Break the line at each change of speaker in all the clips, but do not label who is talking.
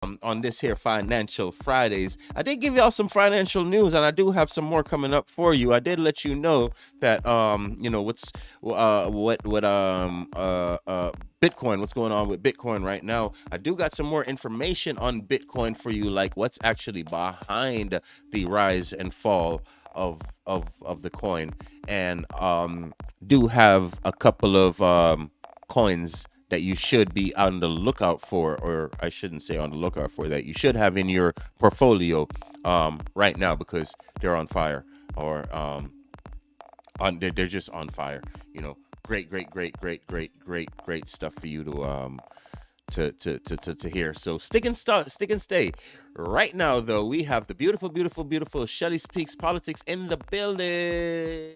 on this here Financial Fridays. I did give y'all some financial news, and I do have some more coming up for you. I did let you know that Bitcoin, what's going on with Bitcoin right now. I do got some more information on Bitcoin for you, like what's actually behind the rise and fall of the coin, and do have a couple of coins that you should be on the lookout for, or I shouldn't say on the lookout for, that you should have in your portfolio right now because they're on fire, or they're just on fire. You know, great stuff for you to hear. So stick and stay. Right now, though, we have the beautiful Shelly Speaks Politics in the building.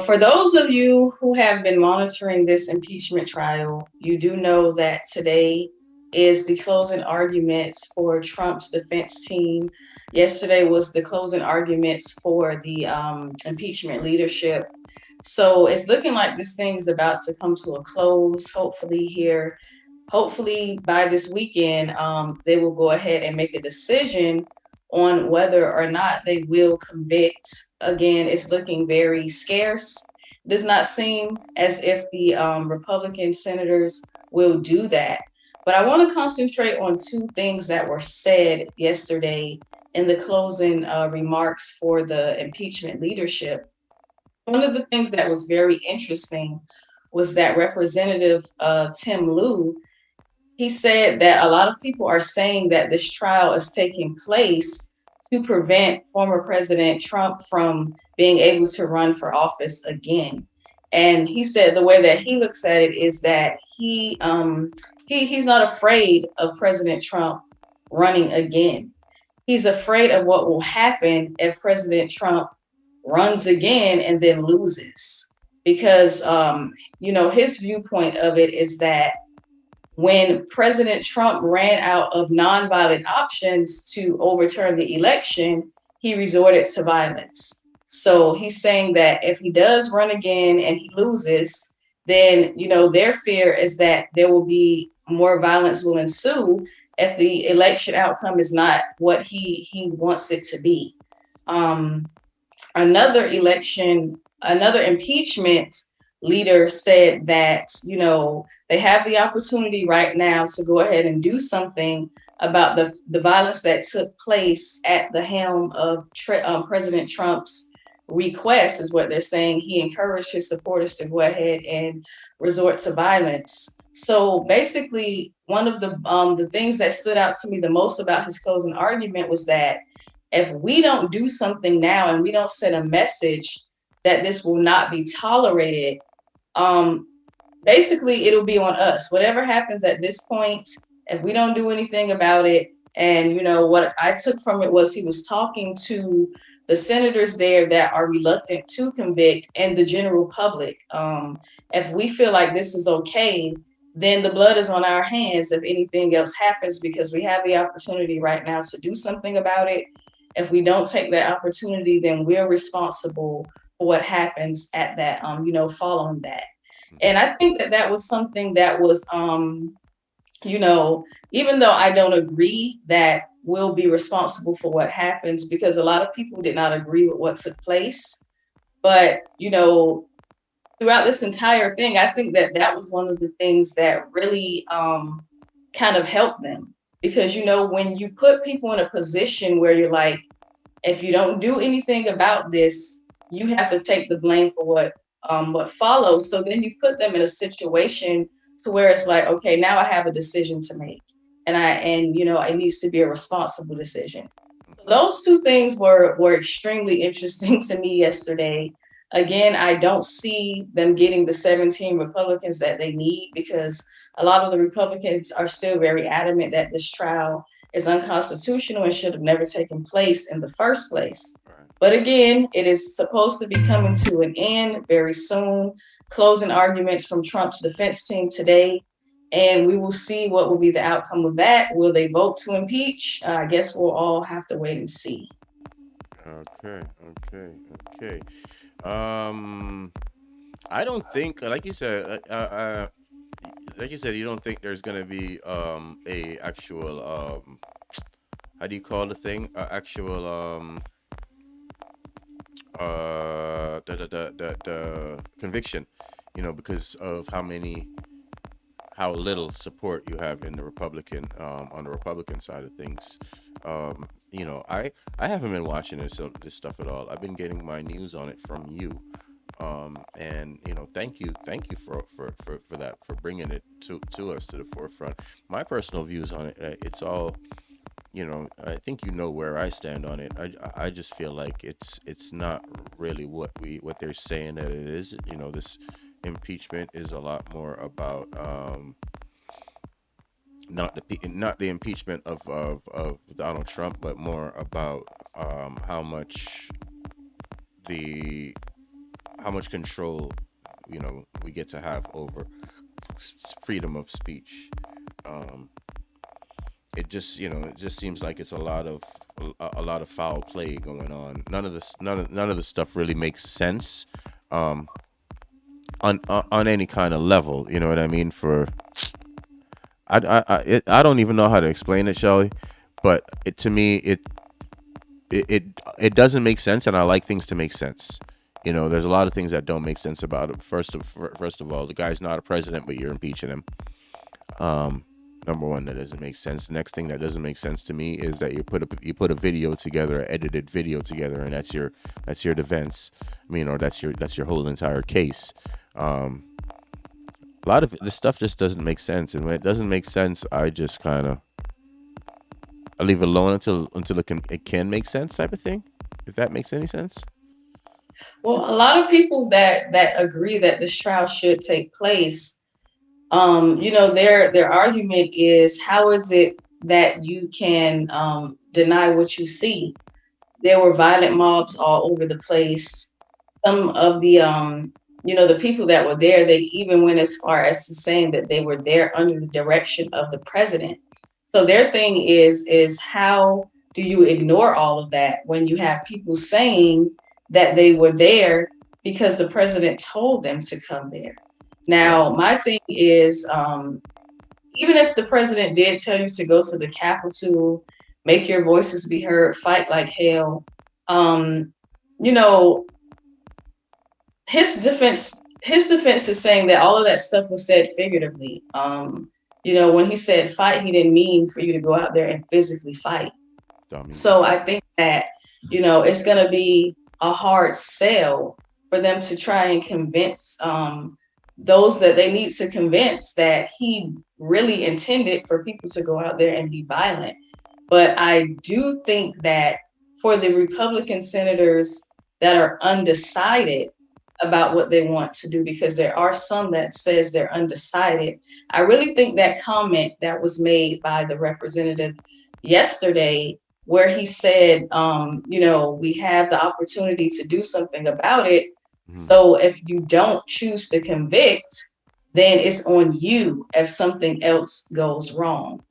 For those of you who have been monitoring this impeachment trial, you do know that today is the closing arguments for Trump's defense team. Yesterday was the closing arguments for the impeachment leadership. So it's looking like this thing is about to come to a close, hopefully, here. Hopefully, by this weekend, they will go ahead and make a decision on whether or not they will convict. Again, it's looking very scarce. Does not seem as if the Republican senators will do that. But I want to concentrate on two things that were said yesterday in the closing remarks for the impeachment leadership. One of the things that was very interesting was that Representative Tim Lieu, he said that a lot of people are saying that this trial is taking place to prevent former President Trump from being able to run for office again. And he said the way that he looks at it is that he's not afraid of President Trump running again. He's afraid of what will happen if President Trump runs again and then loses. Because his viewpoint of it is that when President Trump ran out of nonviolent options to overturn the election, he resorted to violence. So he's saying that if he does run again and he loses, then their fear is that there will be more violence will ensue if the election outcome is not what he wants it to be. Um, another impeachment leader said that, they have the opportunity right now to go ahead and do something about the violence that took place at the helm of President Trump's request, is what they're saying. He encouraged his supporters to go ahead and resort to violence. So basically, one of the things that stood out to me the most about his closing argument was that if we don't do something now and we don't send a message that this will not be tolerated, um, basically it'll be on us. Whatever happens at this point, if we don't do anything about it, and what I took from it was he was talking to the senators there that are reluctant to convict and the general public. If we feel like this is okay, then the blood is on our hands if anything else happens, because we have the opportunity right now to do something about it. If we don't take that opportunity, then we're responsible for what happens at that, following that. And I think that that was something that was, you know, even though I don't agree that we'll be responsible for what happens, because a lot of people did not agree with what took place. But, throughout this entire thing, I think that that was one of the things that really kind of helped them. Because, when you put people in a position where you're like, if you don't do anything about this, you have to take the blame for what follows. So then you put them in a situation to where it's like, okay, now I have a decision to make, and it needs to be a responsible decision. So those two things were extremely interesting to me yesterday. Again, I don't see them getting the 17 Republicans that they need, because a lot of the Republicans are still very adamant that this trial is unconstitutional and should have never taken place in the first place.
Right.
But again, it is supposed to be coming to an end very soon. Closing arguments from Trump's defense team today, and we will see what will be the outcome of that. Will they vote to impeach? I guess we'll all have to wait and see.
Okay, okay, okay. Um, I don't think, like you said, you don't think there's gonna be a actual how do you call the thing? Actual the conviction, because of how little support you have in the Republican on the Republican side of things. I haven't been watching this stuff at all. I've been getting my news on it from you. And thank you for that, for bringing it to us, to the forefront. My personal views on it, it's all, I think where I stand on it. I just feel like it's not really what they're saying that it is. This impeachment is a lot more about not the impeachment of Donald Trump, but more about the how much control we get to have over freedom of speech. Um, it just seems like it's a lot of foul play going on. None of the stuff really makes sense on any kind of level. You know what I mean? I don't even know how to explain it, Shelly, but to me it doesn't make sense, and I like things to make sense. There's a lot of things that don't make sense about it. First of all, the guy's not a president, but you're impeaching him. Number one, that doesn't make sense. The next thing that doesn't make sense to me is that you put a video together, an edited video together, and that's your defense. I mean, or that's your whole entire case. Um, a lot of this stuff just doesn't make sense, and when it doesn't make sense, I just kind of I leave it alone until it can make sense, type of thing. If that makes any sense.
Well, a lot of people that agree that this trial should take place, their argument is, how is it that you can deny what you see? There were violent mobs all over the place. Some of the people that were there, they even went as far as to saying that they were there under the direction of the president. So their thing is how do you ignore all of that when you have people saying that they were there because the president told them to come there?
Right.
Now, my thing is, even if the president did tell you to go to the Capitol, make your voices be heard, fight like hell, um, you know, his defense is saying that all of that stuff was said figuratively. When he said fight, he didn't mean for you to go out there and physically fight.
Dummies.
So I think that, it's going to be a hard sell for them to try and convince those that they need to convince that he really intended for people to go out there and be violent. But I do think that for the Republican senators that are undecided about what they want to do, because there are some that says they're undecided, I really think that comment that was made by the representative yesterday, where he said, we have the opportunity to do something about it.
Hmm.
So if you don't choose to convict, then it's on you if something else goes wrong.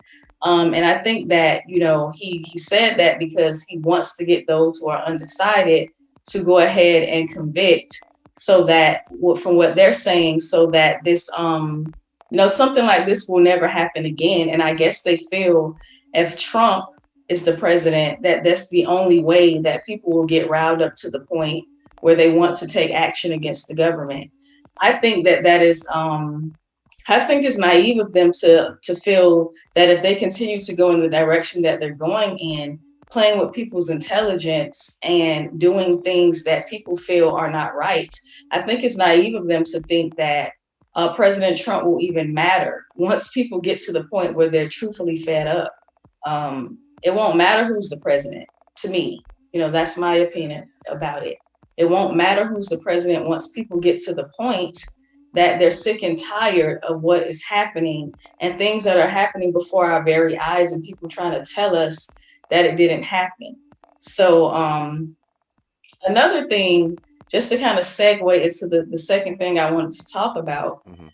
And I think that, he said that because he wants to get those who are undecided to go ahead and convict, so that, from what they're saying, so that this, something like this will never happen again. And I guess they feel if Trump is the president, that that's the only way that people will get riled up to the point where they want to take action against the government. I think that is, I think it's naive of them to feel that if they continue to go in the direction that they're going in, playing with people's intelligence and doing things that people feel are not right, I think it's naive of them to think that President Trump will even matter once people get to the point where they're truthfully fed up. It won't matter who's the president. To me, that's my opinion about it. It won't matter who's the president once people get to the point that they're sick and tired of what is happening and things that are happening before our very eyes, and people trying to tell us that it didn't happen. So, another thing, just to kind of segue into the second thing I wanted to talk about,
Hmm.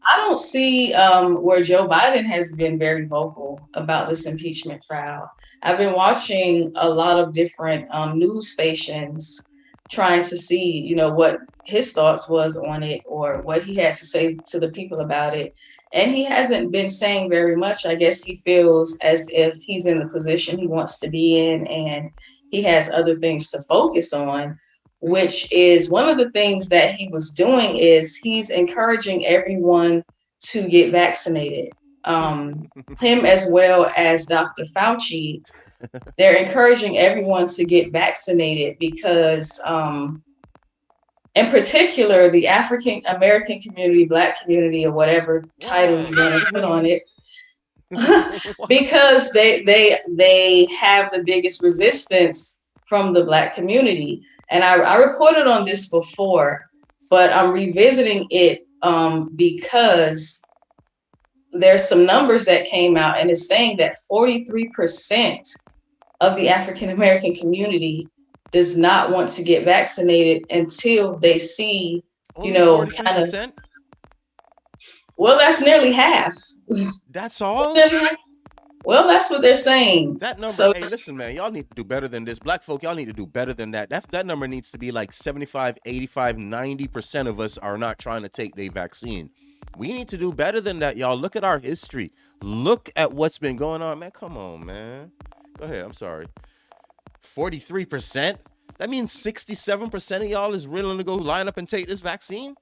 I don't see where Joe Biden has been very vocal about this impeachment trial. I've been watching a lot of different news stations trying to see, what his thoughts was on it or what he had to say to the people about it. And he hasn't been saying very much. I guess he feels as if he's in the position he wants to be in and he has other things to focus on, which is one of the things that he was doing is he's encouraging everyone to get vaccinated. Him as well as Dr. Fauci, they're encouraging everyone to get vaccinated because in particular, the African American community, Black community, or whatever title you
Why?
want to put on it,
Why?
because they have the biggest resistance from the Black community. And I reported on this before, but I'm revisiting it because there's some numbers that came out and it's saying that 43% of the African American community does not want to get vaccinated until they see,
Only
kind of,
43%?
well, that's nearly half.
That's
That's
all?
nearly half. Well, that's what they're saying.
That number,
So,
hey, listen, man, y'all need to do better than this. Black folk, y'all need to do better than that. That number needs to be like 75, 85, 90% of us are not trying to take the vaccine. We need to do better than that, y'all. Look at our history. Look at what's been going on, man. Come on, man. Go ahead. I'm sorry. 43%? That means 67% of y'all is willing to go line up and take this vaccine?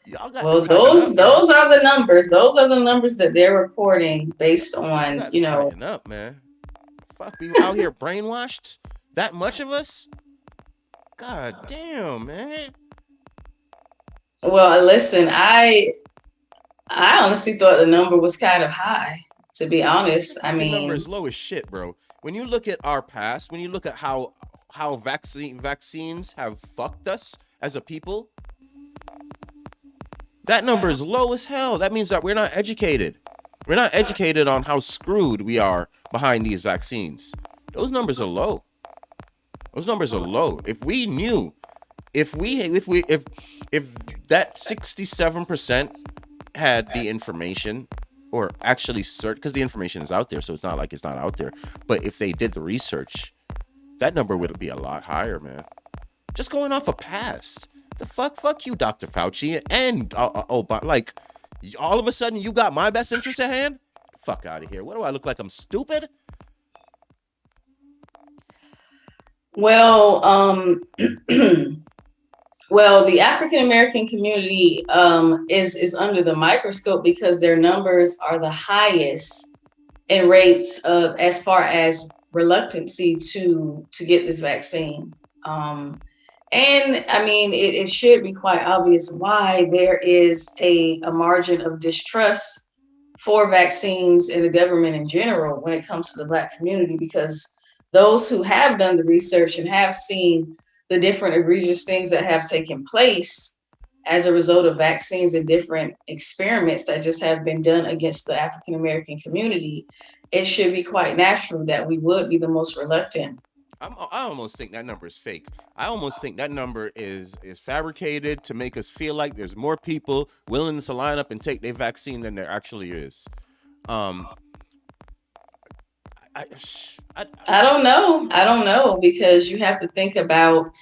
Y'all got to
well,
tighten up, man.
those are the numbers. Those are the numbers that they're reporting based
You
on,
got to tighten up, man. Fuck, we out here brainwashed? That much of us? God damn, man.
well, listen, I honestly thought the number was kind of high, to be
The
honest. I
fucking number
mean,
is low as shit, bro. When you look at our past, when you look at how vaccines have fucked us as a people, that number is low as hell. That means that we're not educated. We're not educated on how screwed we are behind these vaccines. Those numbers are low. Those numbers are low. If we knew, if that 67% had the information or actually search, because the information is out there, so it's not like it's not out there. But if they did the research, that number would be a lot higher, man. Just going off of past. The fuck you, Dr. Fauci, and Obama. Like, all of a sudden, you got my best interest at hand. Fuck out of here. What do I look like? I'm stupid.
well, well, the African American community is under the microscope because their numbers are the highest in rates of as far as reluctancy to get this vaccine. And I mean, it should be quite obvious why there is a margin of distrust for vaccines in the government in general when it comes to the Black community, because those who have done the research and have seen the different egregious things that have taken place as a result of vaccines and different experiments that just have been done against the African American community, it should be quite natural that we would be the most reluctant.
I almost think that number is fake. I almost think that number is fabricated to make us feel like there's more people willing to line up and take their vaccine than there actually is. Um, I, I,
I don't know. I don't know because you have to think about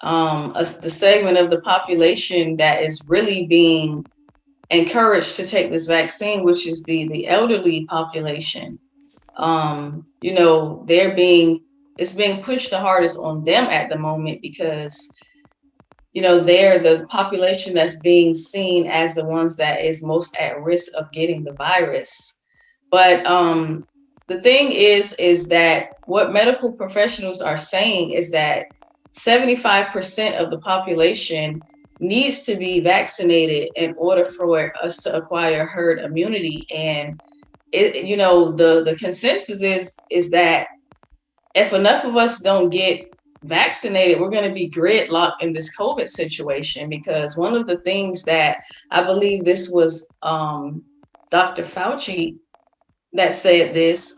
the segment of the population that is really being encouraged to take this vaccine, which is the elderly population. They're being it's being pushed the hardest on them at the moment because they're the population that's being seen as the ones that is most at risk of getting the virus. But the thing is that what medical professionals are saying is that 75% of the population needs to be vaccinated in order for us to acquire herd immunity. And the consensus is that if enough of us don't get vaccinated, we're going to be gridlocked in this COVID situation. Because one of the things that I believe this was Dr. Fauci that said this,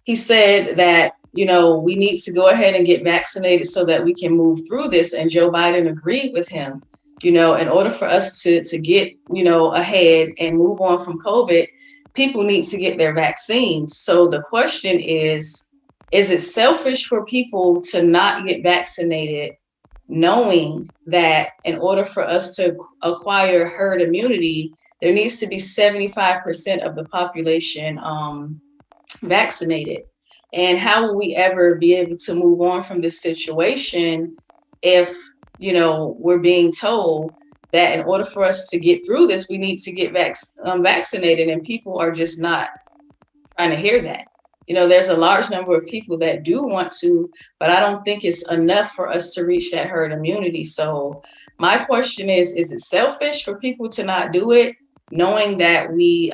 he said that we need to go ahead and get vaccinated so that we can move through this. And Joe Biden agreed with him. In order for us to get ahead and move on from COVID, people need to get their vaccines. So the question is it selfish for people to not get vaccinated knowing that in order for us to acquire herd immunity, there needs to be 75% of the population vaccinated. And how will we ever be able to move on from this situation if, we're being told that in order for us to get through this, we need to get vaccinated, and people are just not trying to hear that. There's a large number of people that do want to, but I don't think it's enough for us to reach that herd immunity. So my question is it selfish for people to not do it, knowing that we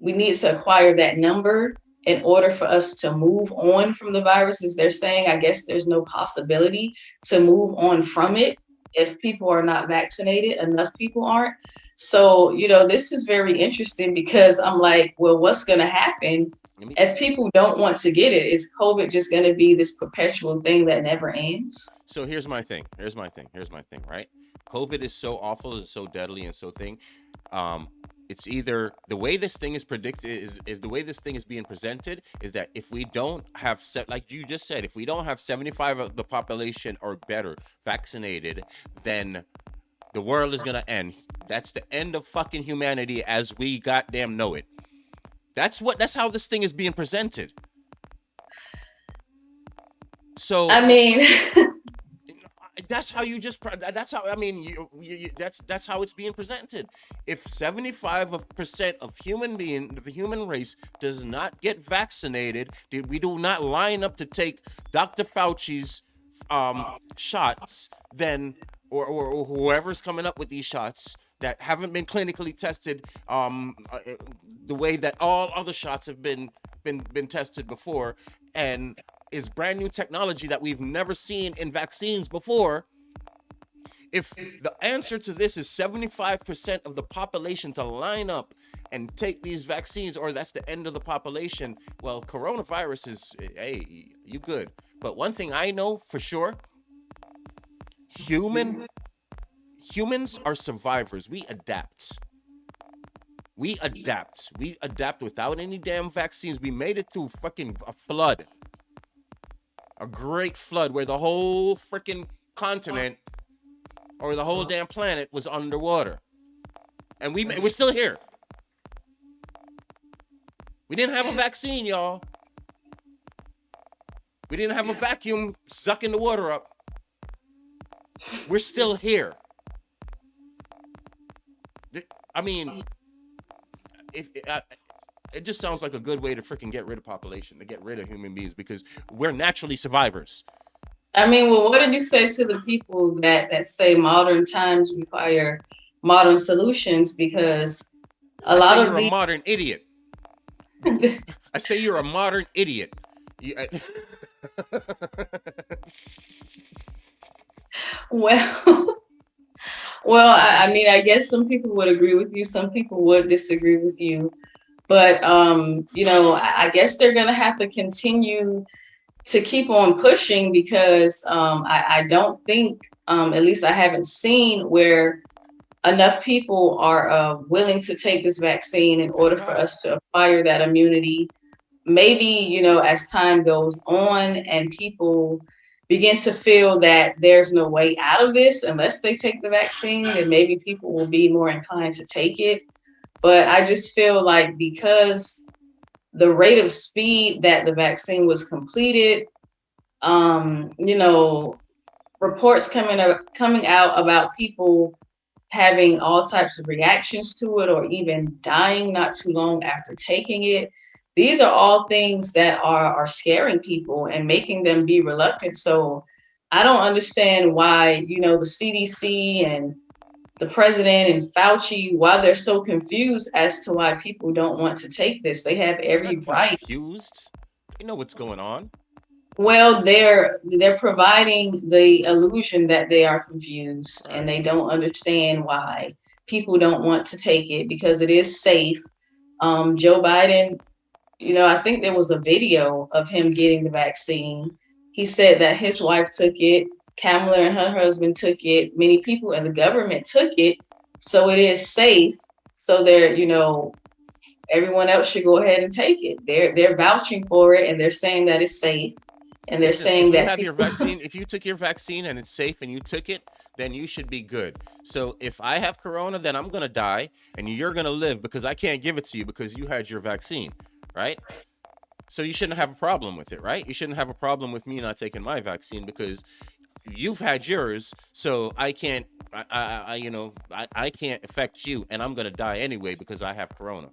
need to acquire that number in order for us to move on from the virus? As they're saying, I guess there's no possibility to move on from it if people are not vaccinated. Enough people aren't. So, this is very interesting because I'm like, well, what's going to happen if people don't want to get it? Is COVID just going to be this perpetual thing that never ends?
So here's my thing. Right? COVID is so awful and so deadly and so thing. Um, it's either the way this thing is predicted is the way this thing is being presented is that if we don't have like you just said, if we don't have 75 of the population or better vaccinated, then the world is gonna end. That's the end of fucking humanity as we goddamn know it. That's how this thing is being presented. So
I mean,
that's how you just that's how I mean that's how it's being presented. If 75% of the human race does not get vaccinated, we do not line up to take Dr. Fauci's shots, then or whoever's coming up with these shots that haven't been clinically tested the way that all other shots have been tested before, and is brand new technology that we've never seen in vaccines before. If the answer to this is 75% of the population to line up and take these vaccines, or that's the end of the population, well, coronavirus is, hey, you good. But one thing I know for sure, humans are survivors. We adapt. We adapt without any damn vaccines. We made it through fucking a flood. A great flood where the whole freaking continent or the whole damn planet was underwater. And we're still here. We didn't have a vaccine, y'all. We didn't have a vacuum sucking the water up. We're still here. I mean, it just sounds like a good way to freaking get rid of population, to get rid of human beings, because we're naturally survivors.
I mean, well, what did you say to the people that say modern times require modern solutions? Because a
I
lot
say
of
you're a
the
modern idiot. I say you're a modern idiot.
well, well, I mean, I guess some people would agree with you, some people would disagree with you, but I guess they're gonna have to continue to keep on pushing because I don't think, at least I haven't seen where enough people are willing to take this vaccine in order for us to acquire that immunity. Maybe, as time goes on and people begin to feel that there's no way out of this unless they take the vaccine, then maybe people will be more inclined to take it. But I just feel like because the rate of speed that the vaccine was completed, um, you know, reports coming out about people having all types of reactions to it or even dying not too long after taking it. These are all things that are scaring people and making them be reluctant. So I don't understand why, the CDC and the president and Fauci, why they're so confused as to why people don't want to take this. They have
They're
every
not
right.
confused. They know what's going on.
Well, they're providing the illusion that they are confused
All
and
right.
they don't understand why people don't want to take it because it is safe. Joe Biden, I think there was a video of him getting the vaccine. He said that his wife took it, Kamala and her husband took it, many people in the government took it, so it is safe. So everyone else should go ahead and take it. They're vouching for it and they're saying that it's safe. and they're
Listen,
saying
if you
that
have your
people.
vaccine, if you took your vaccine and it's safe and you took it, then you should be good. So if I have corona, then I'm going to die and you're going to live because I can't give it to you because you had your vaccine, right? So you shouldn't have a problem with it, right? You shouldn't have a problem with me not taking my vaccine because you've had yours, so I can't I can't affect you and I'm going to die anyway because I have corona.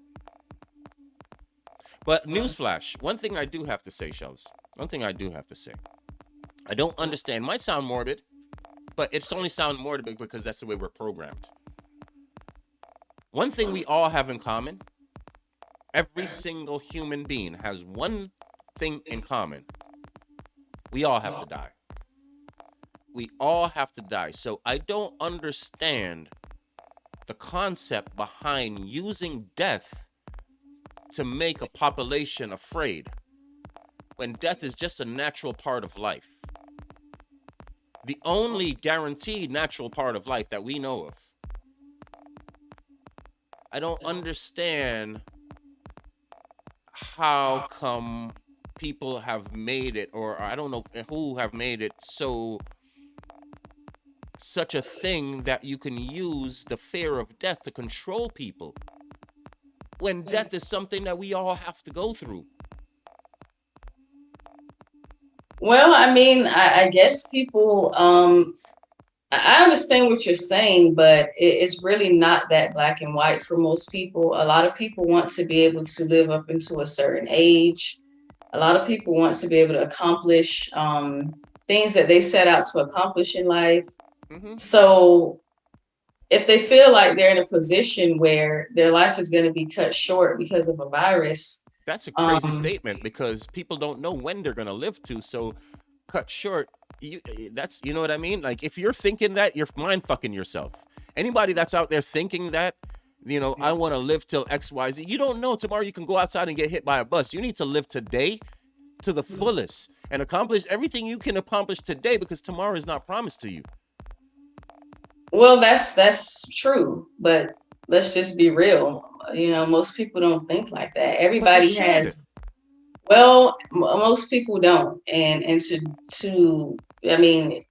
But newsflash, one thing I do have to say, Shells. One thing I do have to say. I don't understand. Might sound morbid, but it's only sound morbid because that's the way we're programmed. One thing we all have in common, every single human being has one thing in common. We all have to die. We all have to die. So I don't understand the concept behind using death to make a population afraid when death is just a natural part of life. The only guaranteed natural part of life that we know of. I don't understand how come people have made it, or I don't know who have made it such a thing that you can use the fear of death to control people when death is something that we all have to go through.
Well, I mean, I guess people, I understand what you're saying, but it's really not that black and white for most people. A lot of people want to be able to live up into a certain age. A lot of people want to be able to accomplish things that they set out to accomplish in life.
Mm-hmm.
So if they feel like they're in a position where their life is going to be cut short because of a virus,
That's a crazy
um,
statement because people don't know when they're gonna live to. So, cut short. That's you know what I mean. Like if you're thinking that, you're mind fucking yourself. Anybody that's out there thinking that, I want to live till X Y Z. You don't know tomorrow you can go outside and get hit by a bus. You need to live today to the fullest and accomplish everything you can accomplish today because tomorrow is not promised to you.
well, that's true, but let's just be real. Most people don't think like that.
But they
Everybody
should.
has. Well, most people don't, and to I mean,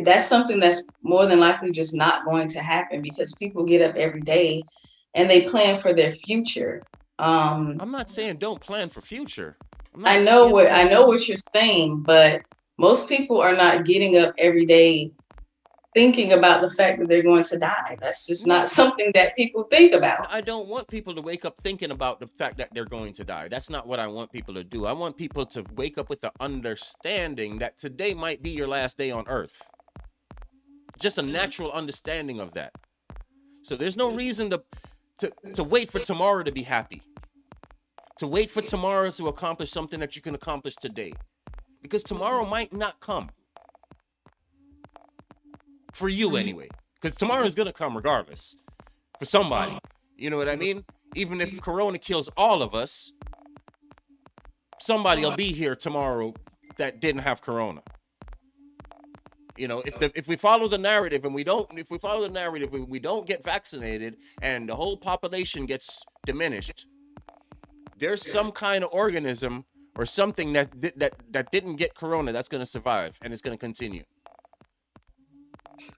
that's something that's more than likely just not going to happen because people get up every day and they plan for their future. Um,
I'm not saying don't plan for future. I'm
I
not,
know
you know
what
what I
I know
mean?
what you're saying, but most people are not getting up every day thinking about the fact that they're going to die. That's just
No,
not
but
something that people think about.
I don't want people to wake up thinking about the fact that they're going to die. That's not what I want people to do. I want people to wake up with the understanding that today might be your last day on earth. Just a natural understanding of that. So there's no reason to wait for tomorrow to be happy. To wait for tomorrow to accomplish something that you can accomplish today. Because tomorrow might not come. For you anyway. Because tomorrow is gonna come regardless. For somebody. You know what I mean? Even if Corona kills all of us, somebody will be here tomorrow that didn't have Corona. If we follow the narrative and we don't if we follow the narrative we don't get vaccinated and the whole population gets diminished, there's some kind of organism or something that didn't get Corona that's going to survive and it's going to continue.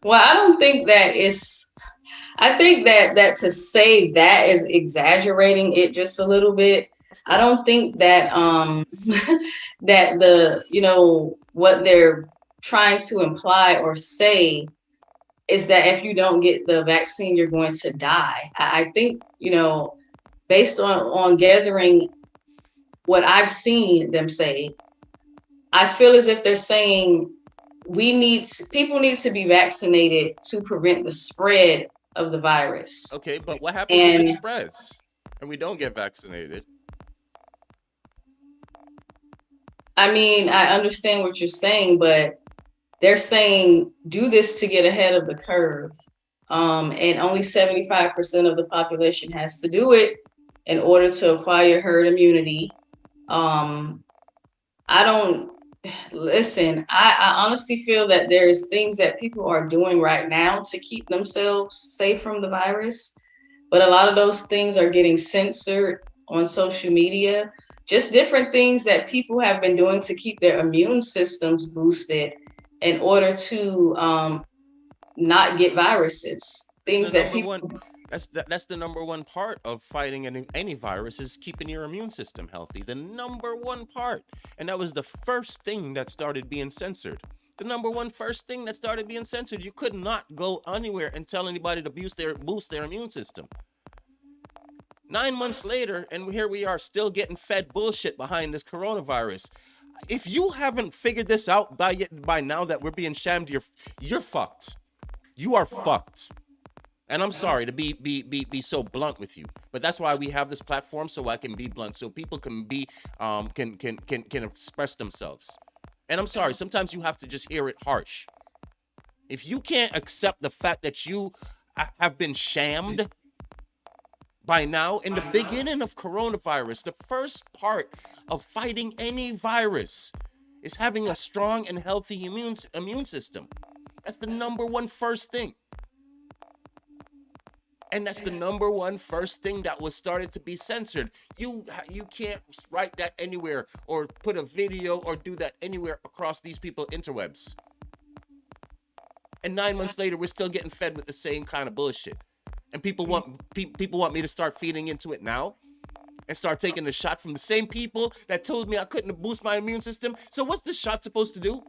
Well, I don't think that it's I think that to say that is exaggerating it just a little bit.
Of
I
course.
don't think that that what they're trying to imply or say is that if you don't get the vaccine you're going to die. I think, based on gathering what I've seen them say, I feel as if they're saying people need to be vaccinated to prevent the spread of the virus.
Okay, but what happens if it
And
spreads and we don't get vaccinated?
I mean, I understand what you're saying, but they're saying do this to get ahead of the curve. And only 75% of the population has to do it in order to acquire herd immunity. Um, I don't listen. I honestly feel that there's things that people are doing right now to keep themselves safe from the virus, but a lot of those things are getting censored on social media. just different things that people have been doing to keep their immune systems boosted in order to not get viruses.
That's the
Things that
number one.
people,
That's the number one part of fighting any virus is keeping your immune system healthy. The number one part, and that was the first thing that started being censored. The number one first thing that started being censored. You could not go anywhere and tell anybody to boost their immune system. 9 months later, and here we are still getting fed bullshit behind this coronavirus. If you haven't figured this out by now that we're being shammed, you're fucked. You are fucked. And I'm sorry to be so blunt with you, but that's why we have this platform, so I can be blunt, so people can be can express themselves. And I'm sorry, sometimes you have to just hear it harsh. If you can't accept the fact that you have been shammed by now, in the beginning of coronavirus, the first part of fighting any virus is having a strong and healthy immune system. That's the number one first thing. And that's the number one first thing that was started to be censored. You can't write that anywhere or put a video or do that anywhere across these people interwebs. And 9 months later, we're still getting fed with the same kind of bullshit. And people want me to start feeding into it now and start taking the shot from the same people that told me I couldn't boost my immune system. So what's this shot supposed to do?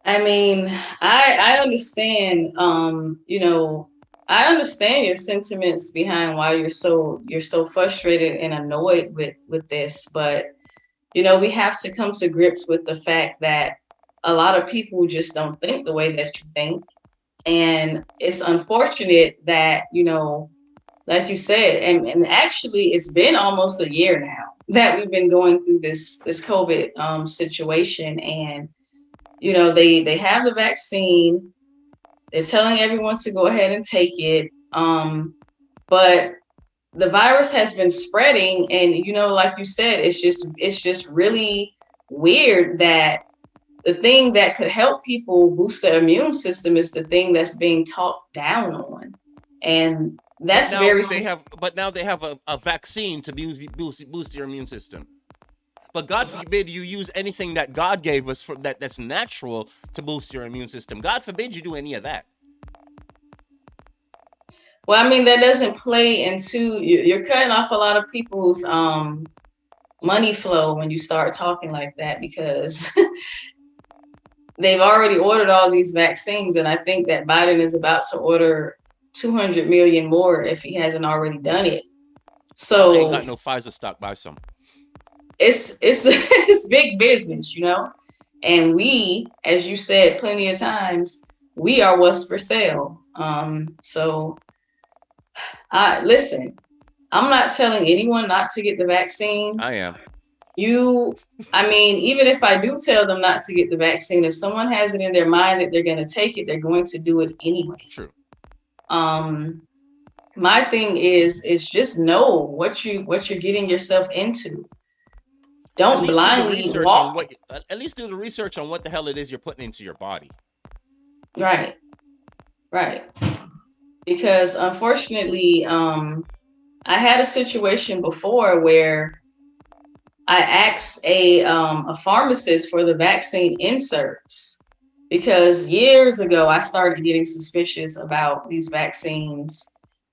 I mean, I understand, I understand your sentiments behind why you're so frustrated and annoyed with this, but we have to come to grips with the fact that a lot of people just don't think the way that you think. And it's unfortunate that, like you said, and actually it's been almost a year now that we've been going through this COVID situation. And, they have the vaccine. They're telling everyone to go ahead and take it. But the virus has been spreading, and like you said, it's just really weird that the thing that could help people boost their immune system is the thing that's being talked down on. And
But
that's
now
very,
they have a vaccine to boost your immune system. But God forbid you use anything that God gave us that's natural to boost your immune system. God forbid you do any of that.
well, I mean, that doesn't play into, you're cutting off a lot of people's money flow when you start talking like that, because they've already ordered all these vaccines, and I think that Biden is about to order 200 million more if he hasn't already done it.
Well, I ain't got
So
no Pfizer stock. Buy some.
it's it's big business, and we, as you said plenty of times, we are what's for sale. So I listen, I'm not telling anyone not to get the vaccine.
I am.
I mean, even if I do tell them not to get the vaccine, if someone has it in their mind that they're going to take it, they're going to do it anyway.
True.
Um, my thing is just know what you're getting yourself into.
At
Don't
least do the
blindly
research on
walk.
what. At least do the research on what the hell it is you're putting into your body.
Right, right. Because unfortunately, I had a situation before where I asked a pharmacist for the vaccine inserts, because years ago I started getting suspicious about these vaccines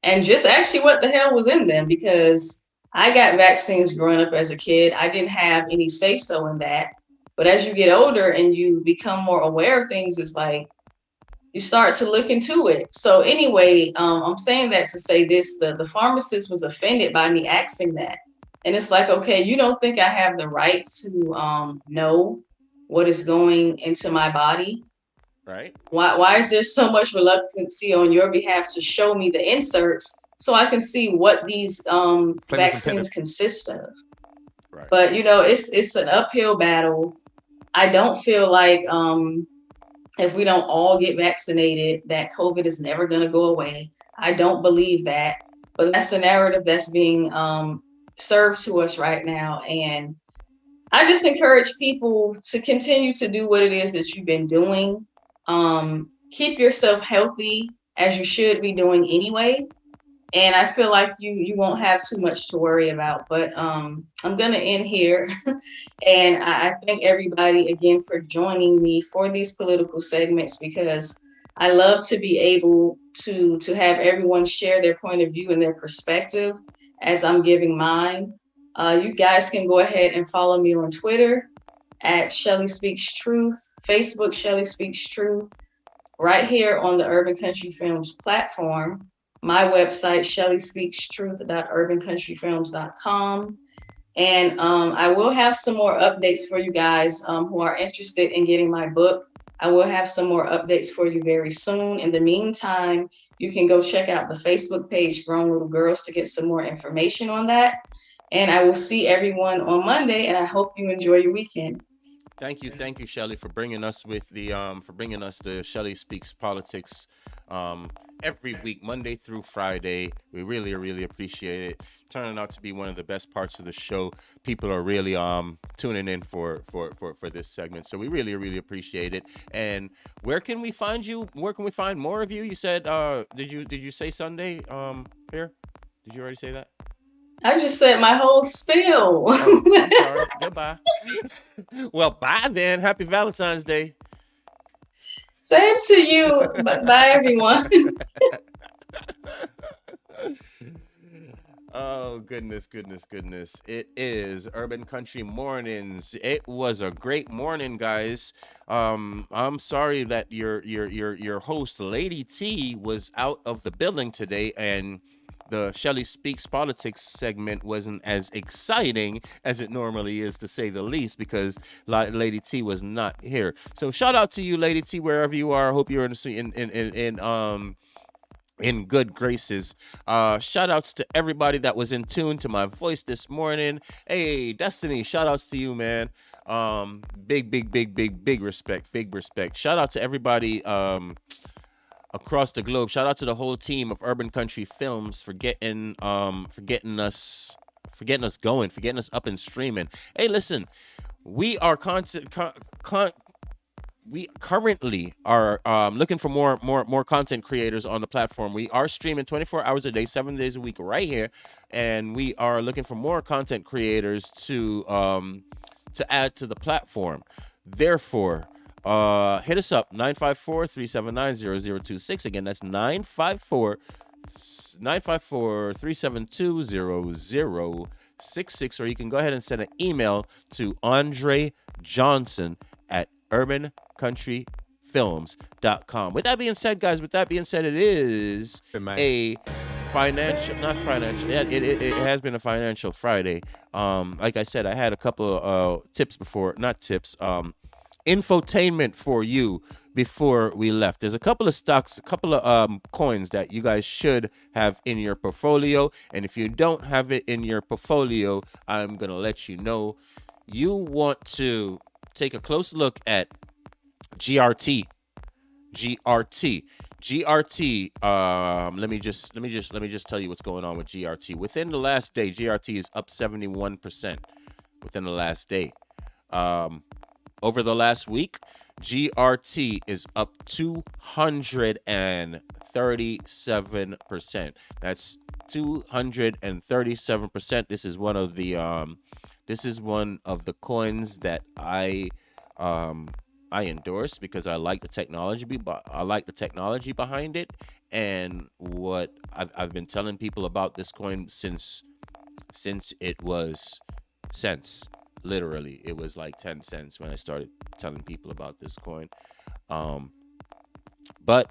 and just actually what the hell was in them, because I got vaccines growing up as a kid. I didn't have any say so in that. But as you get older and you become more aware of things, it's like you start to look into it. So anyway, I'm saying that to say this: the pharmacist was offended by me asking that, and it's like, okay, you don't think I have the right to know what is going into my body?
Right.
Why is there so much reluctancy on your behalf to show me the inserts so I can see what these vaccines consist of?
Right.
But it's an uphill battle. I don't feel like if we don't all get vaccinated, that COVID is never going to go away. I don't believe that, but that's the narrative that's being served to us right now. And I just encourage people to continue to do what it is that you've been doing. Keep yourself healthy, as you should be doing anyway. and I feel like you won't have too much to worry about. But I'm gonna end here, and I thank everybody again for joining me for these political segments because I love to be able to have everyone share their point of view and their perspective as I'm giving mine. You guys can go ahead and follow me on Twitter at Shelly Speaks Truth, Facebook Shelly Speaks Truth, right here on the Urban Country Films platform. My website, shellyspeakstruth.urbancountryfilms.com. And I will have some more updates for you guys who are interested in getting my book. I will have some more updates for you very soon. In the meantime, you can go check out the Facebook page, Grown Little Girls, to get some more information on that. And I will see everyone on Monday, and I hope you enjoy your weekend.
Thank you, Shelly, for bringing us with the for bringing us the Shelly Speaks Politics um every week, Monday through Friday. We really appreciate it. Turning out to be one of the best parts of the show. People are really tuning in for this segment, so we really appreciate it. And where can we find you? Where can we find more of you? You said did you say Sunday here? Did you already say that?
I just said my whole spiel.
Oh, I'm sorry. Goodbye. Well, bye then. Happy Valentine's Day.
Same to you. Bye, everyone.
Oh, goodness. It is Urban Country Mornings. It was a great morning, guys. I'm sorry that your host, Lady T, was out of the building today, and the Shelly Speaks Politics segment wasn't as exciting as it normally is, to say the least, because Lady T was not here. So shout out to you, Lady T, wherever you are. I hope you're in good graces. Shout outs to everybody that was in tune to my voice this morning. Hey, Destiny, shout outs to you, man. Big respect, big respect. Shout out to everybody across the globe. Shout out to the whole team of Urban Country Films for getting us going, for getting us up and streaming. Hey, listen, we are we currently are looking for more content creators on the platform. We are streaming 24 hours a day, 7 days a week, right here, and we are looking for more content creators to add to the platform. Therefore, hit us up 954-379-0026. Again, that's 954-372-0066, or you can go ahead and send an email to Andre Johnson at urbancountryfilms.com. With that being said, guys, it is a financial, not financial, it has been a financial Friday. Like I said, I had a couple of tips before, not tips, infotainment for you before we left. There's a couple of stocks, a couple of coins that you guys should have in your portfolio, and if you don't have it in your portfolio, I'm gonna let you know. You want to take a close look at GRT. GRT. Let me just tell you what's going on with GRT. Within the last day, GRT is up 71%. Within the last day, over the last week, GRT is up 237%. That's 237%. This is one of the coins that I endorse because I like the technology. I like the technology behind it, and what I've been telling people about this coin since it was cents. Literally, it was like 10 cents when I started telling people about this coin. But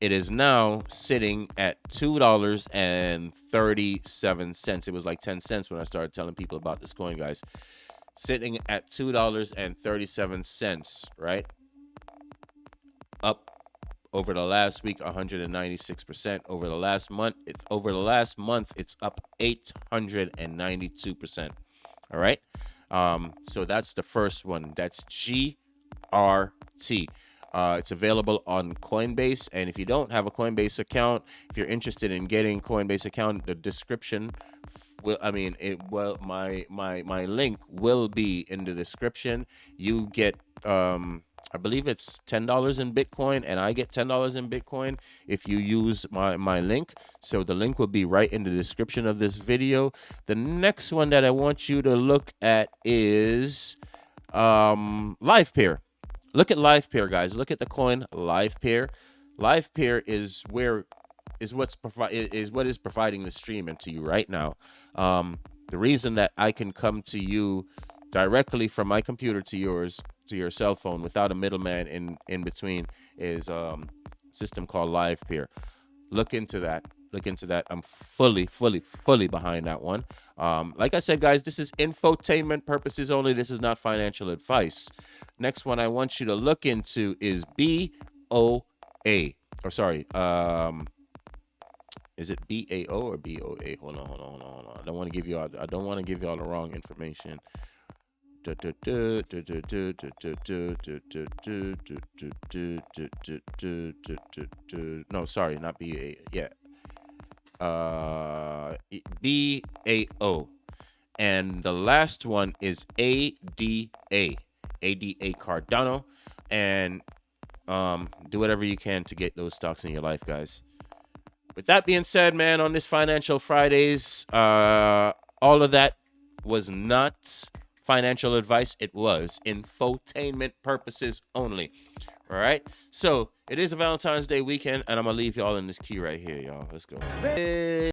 it is now sitting at $2.37. It was like 10 cents when I started telling people about this coin, guys. Sitting at $2.37, right? Up over the last week 196%. Over the last month, it's up 892%. All right? So that's the first one. That's GRT. It's available on Coinbase, and if you don't have a Coinbase account, if you're interested in getting Coinbase account, the description my link will be in the description. You get I believe it's $10 in Bitcoin, and I get $10 in Bitcoin if you use my link. So the link will be right in the description of this video. The next one that I want you to look at is LivePair. Look at LivePair, guys. Look at the coin LivePair. LivePair is what is providing the streaming to you right now. The reason that I can come to you directly from my computer to yours, to your cell phone, without a middleman in between, is system called LivePair. Look into that. Look into that. I'm fully behind that one. Like I said, guys, this is infotainment purposes only. This is not financial advice. Next one I want you to look into is BOA. Or sorry, is it BAO or BOA? Hold on. I don't want to give you all the wrong information. No, sorry, not BA. Yeah. BAO. And the last one is ADA. ADA Cardano. And do whatever you can to get those stocks in your life, guys. With that being said, man, on this Financial Fridays, all of that was not financial advice. It was infotainment purposes only. All right. So it is a Valentine's Day weekend, and I'm going to leave y'all in this key right here, y'all. Let's go.